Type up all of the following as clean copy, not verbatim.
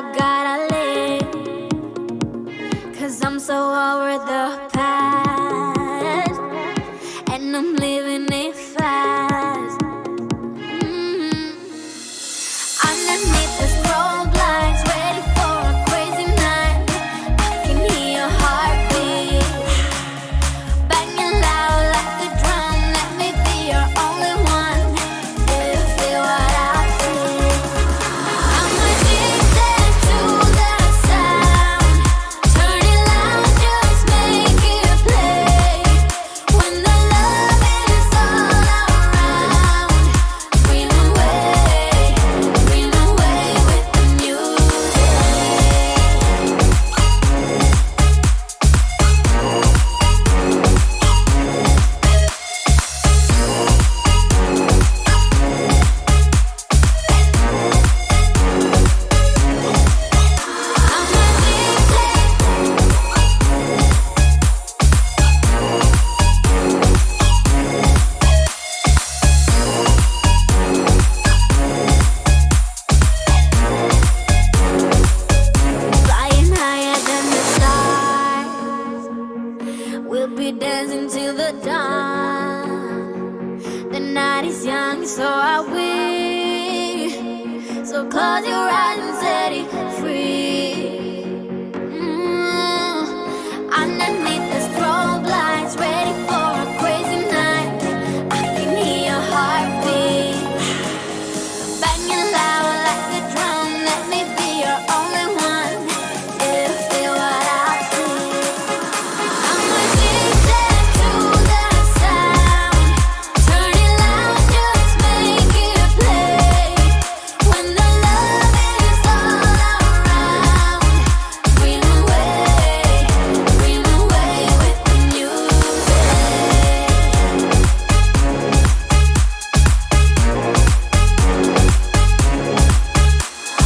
forgot I live, 'cause I'm so over the past, and I'm living it fast. Underneath the strobe lights, ready for a crazy night. I can hear your heartbeat banging loud like a drum. Let me be your only one. Do you feel what I feel? I'm addicted to the sound. Turn it loud, just make it play. When the love is all around, scream away with the music. Flying higher than the stars, we'll be dancing till the dawn. The night is young, so are we. So close your eyes and set it free. Underneath the strobe lights, ready for a crazy night. I can hear your heartbeat banging loud like a drum. Let me be your only one. Do you feel what I feel? I'm addicted to the sound. Turn it loud, just make it play. When the love is all around, scream away with the music.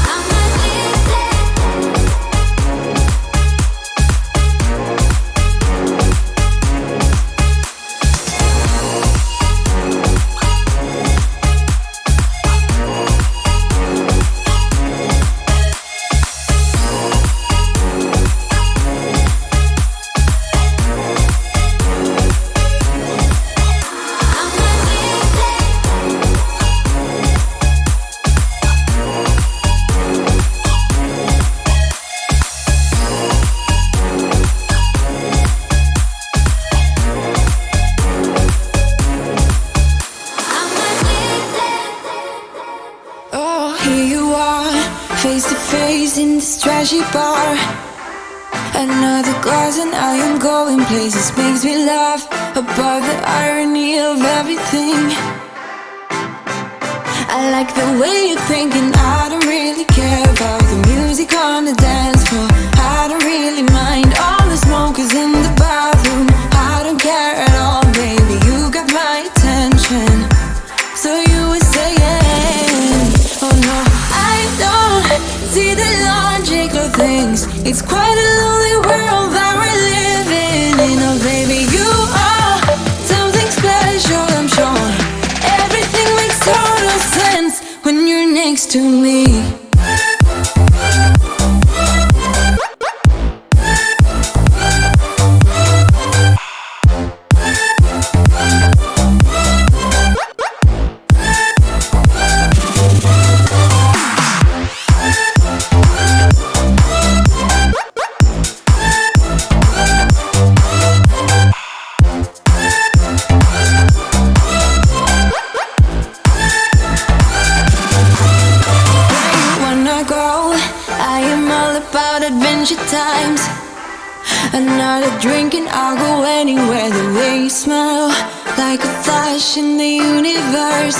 I'm Oh, here you are, face to face in this trashy bar. Another glass and I am going places. Makes me laugh about the irony of everything. I like the way you're thinking. I don't really care about the music on the dance floor. I don't really mind all the smokers in the bathroom. I don't care at all, baby, you got my attention. So you were saying, oh no, I don't see the logic of things. It's quite a lonely world that we're living in. Oh baby, you are something special, I'm sure. Everything makes total sense when you're next to me. Times another drink and I'll go anywhere. The way you smell, like a flash in the universe.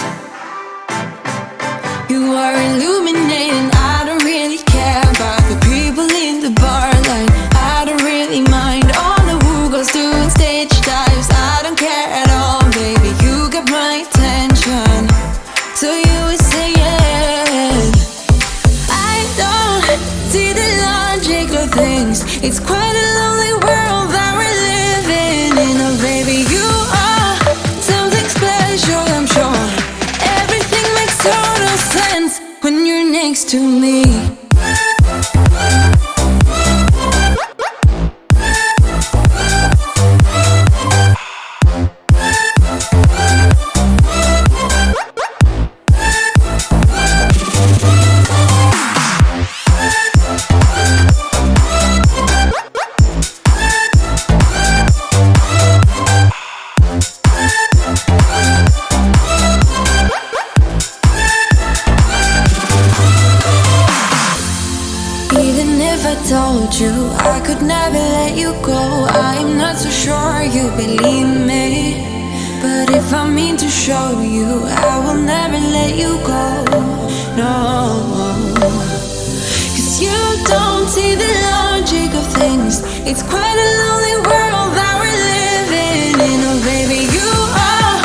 You are illuminating. I don't really care about the people in the bar line. I don't really mind all the who goes doing stage dives. I don't care at all, baby, you got my attention. So you were saying, I don't see the logic of things. It's quite a lonely world that we're living in. Oh baby, you are something special, I'm sure. Everything makes total sense when you're next to me. told you I could never let you go. I'm not so sure you believe me, but if I mean to show you, I will never let you go. No, 'cause you don't see the logic of things. It's quite a lonely world that we're living in. Oh baby, you are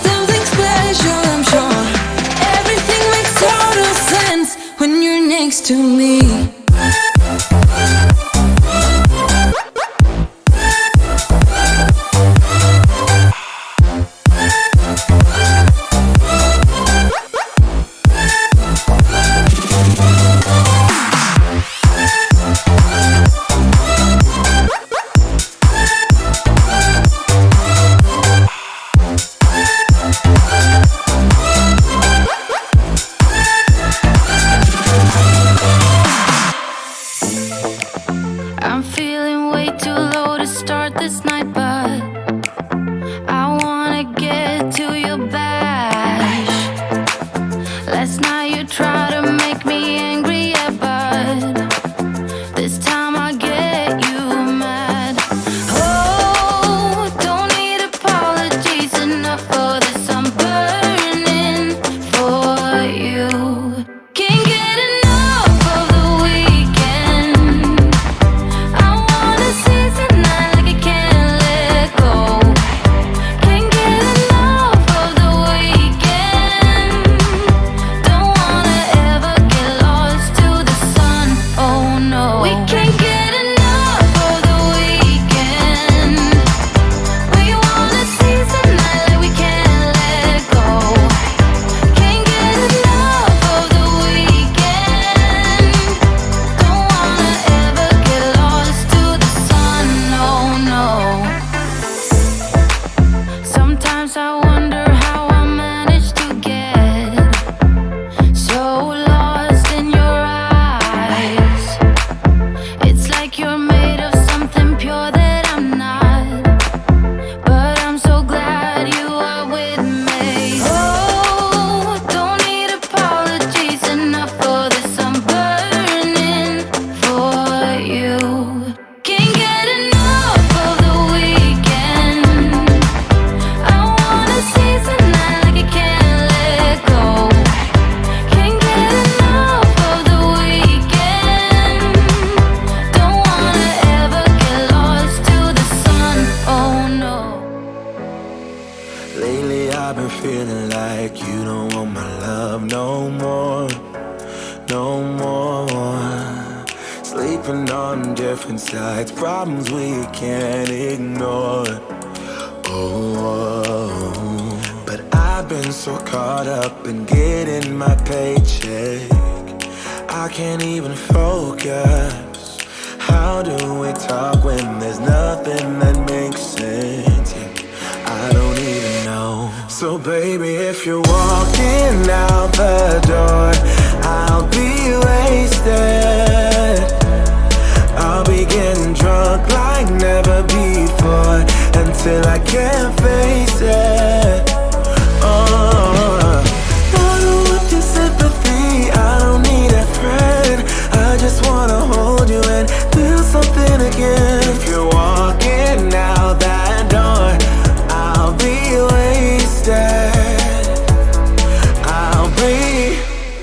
something special, I'm sure. Everything makes total sense when you're next to me. I'm feeling way too low to start this night, but I wanna get to your bash. Last night you tried to make me angry, yeah, but this time I get you mad. Oh, don't need apologies, enough for this, I'm burning for you. Can't get enough of the weekend. I wanna seize the night like I can't let go. Can't get enough of the weekend. Don't wanna ever get lost to the sun, oh no. We can't get enough of the weekend. We wanna seize the night like we can't let go. Can't get enough of the weekend. Don't wanna ever get lost to the sun, oh no. Sometimes I wonder how I managed to get so lost in your eyes. It's like you're made of something pure that I'm not, but I'm so glad you are with me. Oh, don't need apologies, enough for this, I'm burning for you. Can't get enough of the weekend. I wanna seize the night like I can't let go. Can't get enough of the weekend. Don't wanna ever get lost to the sun, oh no. Lately I've been feeling like you don't want my love no more, no more. Sleeping on different sides, problems we can't ignore. Oh, but I've been so caught up in getting my paycheck, I can't even focus. How do we talk when there's nothing that makes sense? Yeah, I don't even know. So baby, if you're walking out the door, I'll be wasted. I'll be getting drunk like never before, until I can't face it. Oh, I don't want your sympathy, I don't need a friend. I just wanna hold you and feel something again. If you're walking out that door, I'll be wasted. I'll be.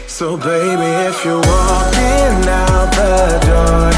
So baby, if you're walking out the door,